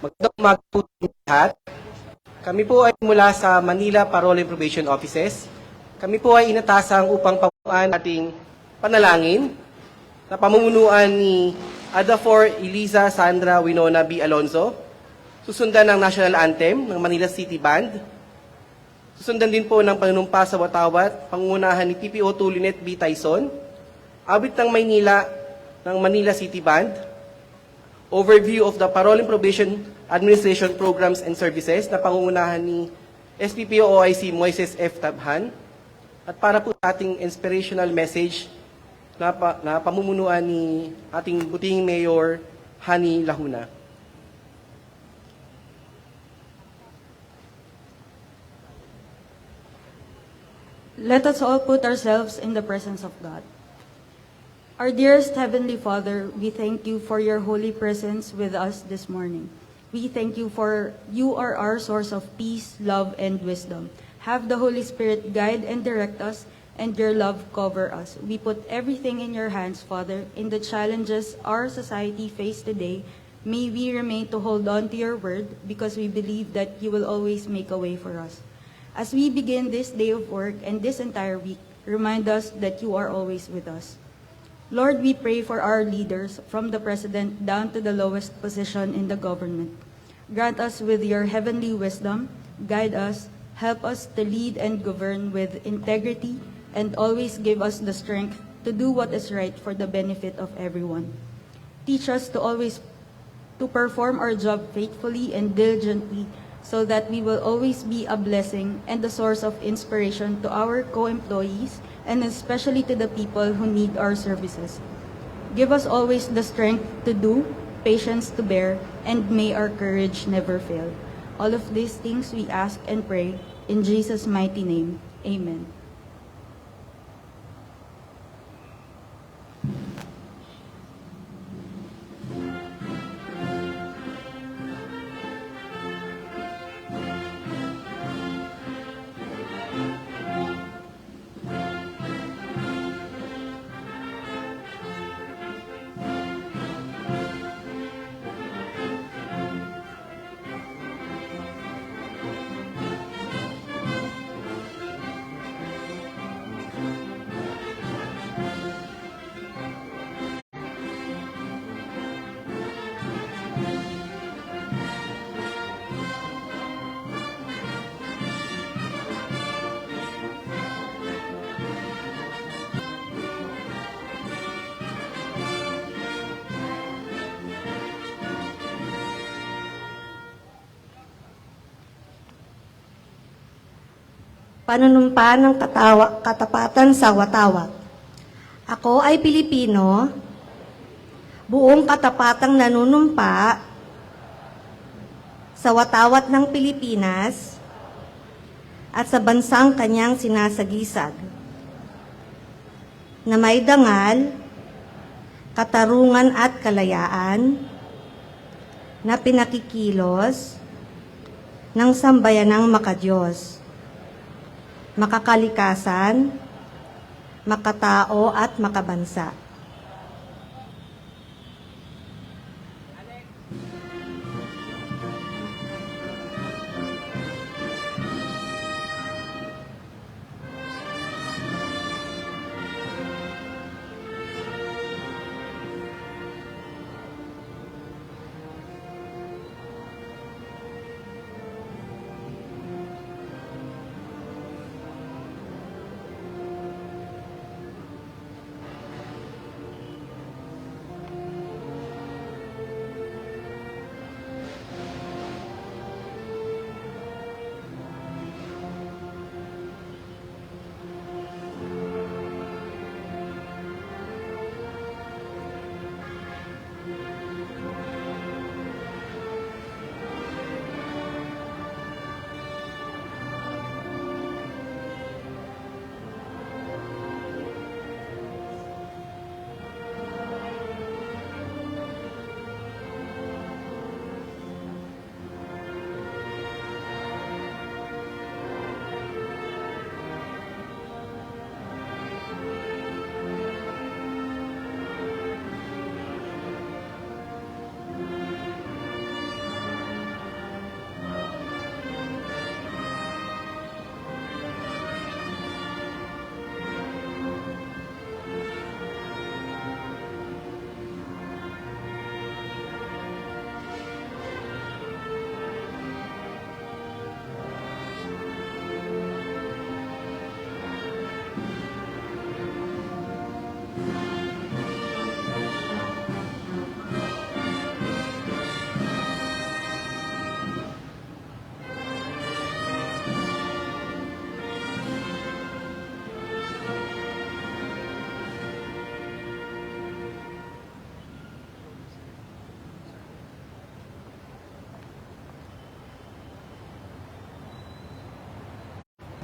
Magandang umaga po sa lahat. Kami po ay mula sa Manila Parole and Probation Offices. Kami po ay inatasang upang pamunuan ating panalangin na pamumunuan ni Adafor Eliza Sandra Winona B. Alonzo. Susundan ng National Anthem ng Manila City Band. Susundan din po ng panunumpa sa watawat, pangunahan ni PPO Tulinet B. Tyson. Awit ng Maynila ng Manila City Band. Overview of the Parole and Probation Administration Programs and Services na pangungunahan ni SPPO OIC Moises F. Tabhan. At para po sa ating inspirational message na pamumunuan ni ating butihing Mayor Hani Lahuna. Let us all put ourselves in the presence of God. Our dearest Heavenly Father, we thank you for your holy presence with us this morning. We thank you for you are our source of peace, love, and wisdom. Have the Holy Spirit guide and direct us, and your love cover us. We put everything in your hands, Father. In the challenges our society faces today, may we remain to hold on to your word, because we believe that you will always make a way for us. As we begin this day of work and this entire week, remind us that you are always with us. Lord, we pray for our leaders, from the President down to the lowest position in the government. Grant us with your heavenly wisdom, guide us, help us to lead and govern with integrity, and always give us the strength to do what is right for the benefit of everyone. Teach us to always to perform our job faithfully and diligently, so that we will always be a blessing and a source of inspiration to our co-employees, and especially to the people who need our services. Give us always the strength to do, patience to bear, and may our courage never fail. All of these things we ask and pray in Jesus' mighty name. Amen. Panunumpa ng katapatan sa watawat. Ako ay Pilipino, buong katapatang nanunumpa sa watawat ng Pilipinas at sa bansang kanyang sinasagisag, na may dangal, katarungan at kalayaan, na pinakikilos ng sambayanang makadiyos, makakalikasan, makatao at makabansa.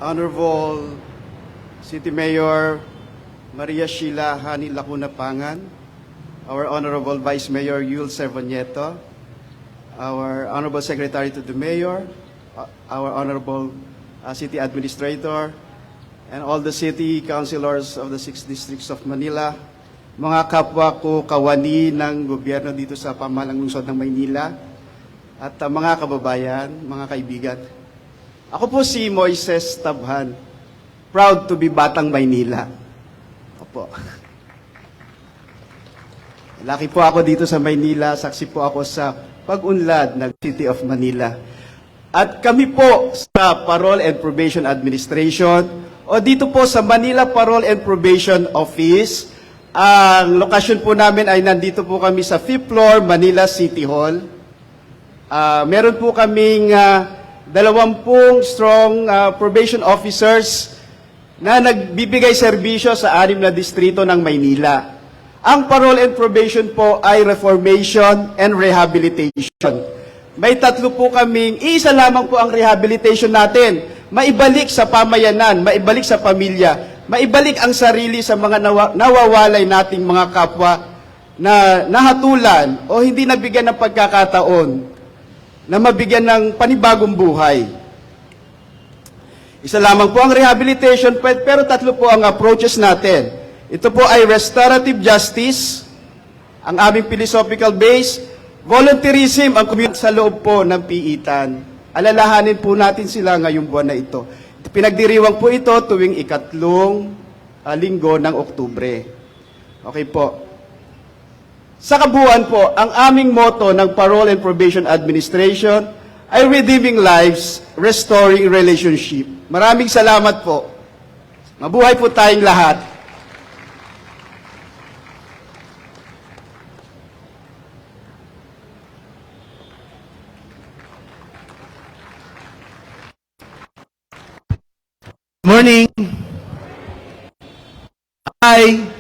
Honorable City Mayor Maria Sheila Hani Lacuna Pangan, our Honorable Vice Mayor Yul Servanieto, our Honorable Secretary to the Mayor, our Honorable City Administrator, and all the City Councilors of the 6 districts of Manila, mga kapwa ko kawani ng gobyerno dito sa pamahalang lungsod ng Maynila, at mga kababayan, mga kaibigan. Ako po si Moises Tabhan, proud to be Batang Maynila. Opo. Laki po ako dito sa Maynila, saksi po ako sa pag-unlad ng City of Manila. At kami po sa Parole and Probation Administration, o dito po sa Manila Parole and Probation Office, ang lokasyon po namin ay nandito po kami sa 5th floor, Manila City Hall. Meron po kaming 20 strong probation officers na nagbibigay serbisyo sa 6 na distrito ng Maynila. Ang parole and probation po ay reformation and rehabilitation. May 3 po kaming, isa lamang po ang rehabilitation natin. Maibalik sa pamayanan, maibalik sa pamilya, maibalik ang sarili sa mga nawawalay nating mga kapwa na nahatulan o hindi nabigyan ng pagkakataon na mabigyan ng panibagong buhay. Isa lamang po ang rehabilitation, pero 3 po ang approaches natin. Ito po ay restorative justice, ang aming philosophical base, volunteerism, ang community sa loob po ng piitan. Alalahanin po natin sila ngayong buwan na ito. Pinagdiriwang po ito tuwing 3 linggo ng Oktubre. Okay po. Sa kabuuan po, ang aming motto ng Parole and Probation Administration ay redeeming lives, restoring relationship. Maraming salamat po. Mabuhay po tayong lahat. Morning. Hi.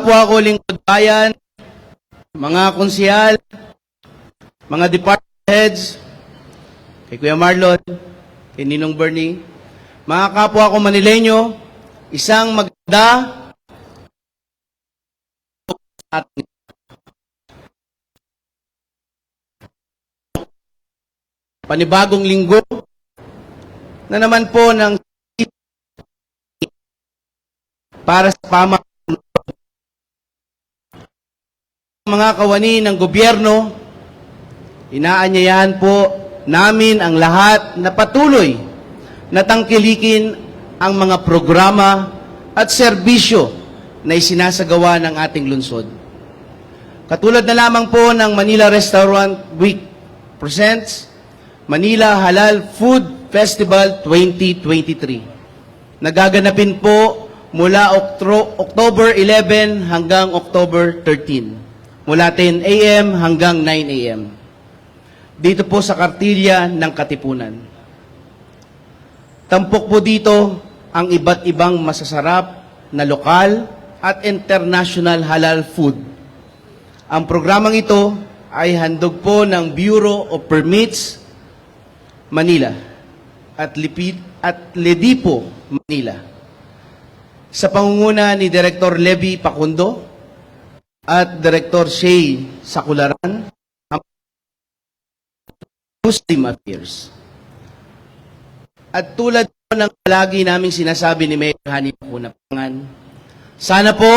Po ako lingkod bayan, mga konsehal, mga department heads, kay Kuya Marlon, kay Ninong Bernie, mga kapwa ko Manileño, isang maganda at panibagong linggo na naman po ng para sa pamahalaan mga kawani ng gobyerno. Inaanyayahan po namin ang lahat na patuloy na tangkilikin ang mga programa at serbisyo na isinasagawa ng ating lungsod. Katulad na lamang po ng Manila Restaurant Week presents Manila Halal Food Festival 2023. Nagaganapin po mula October 11 hanggang October 13. Mula 10 a.m. hanggang 9 a.m. Dito po sa Kartilya ng Katipunan. Tampok po dito ang iba't ibang masasarap na lokal at international halal food. Ang programang ito ay handog po ng Bureau of Permits Manila at Ledipo Manila. Sa pangunguna ni Director Levy Pacundo at Director Shay Sakularan, Muslim Affairs. At tulad po ng palagi naming sinasabi ni Mayor Hani Lacuna Pangan, sana po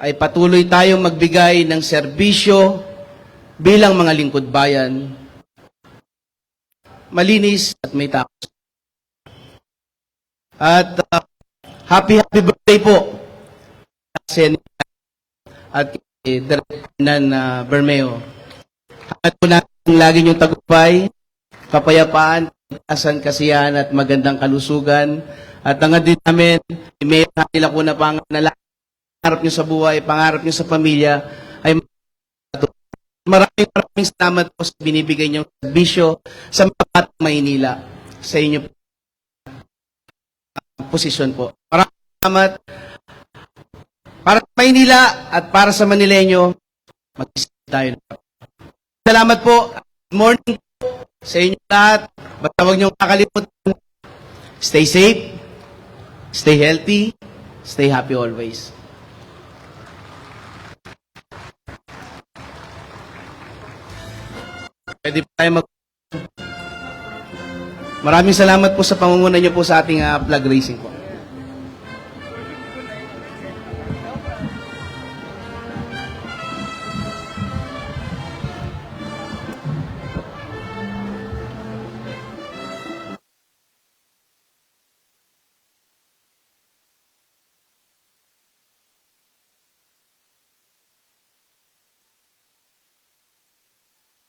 ay patuloy tayong magbigay ng serbisyo bilang mga lingkod bayan, malinis at may takot. At happy birthday po at Director Bermeo. At po natin lagi yung tagumpay, kapayapaan, asan kasiyahan at magandang kalusugan. At ang din namin, Mayor Hani Lacuna Pangan na pangarap nyo sa buhay, pangarap nyo sa pamilya, ay maraming salamat po sa binibigay nyo serbisyo sa mga batang Maynila sa inyo posisyon po. Maraming salamat. Para sa Maynila at para sa Manileño, mag-isip tayo. salamat po. Good morning po sa inyo lahat. Basta huwag niyong kakalimutan. Stay safe, stay healthy, stay happy always. Pwede pa tayo Maraming salamat po sa pangunguna niyo po sa ating flag raising po.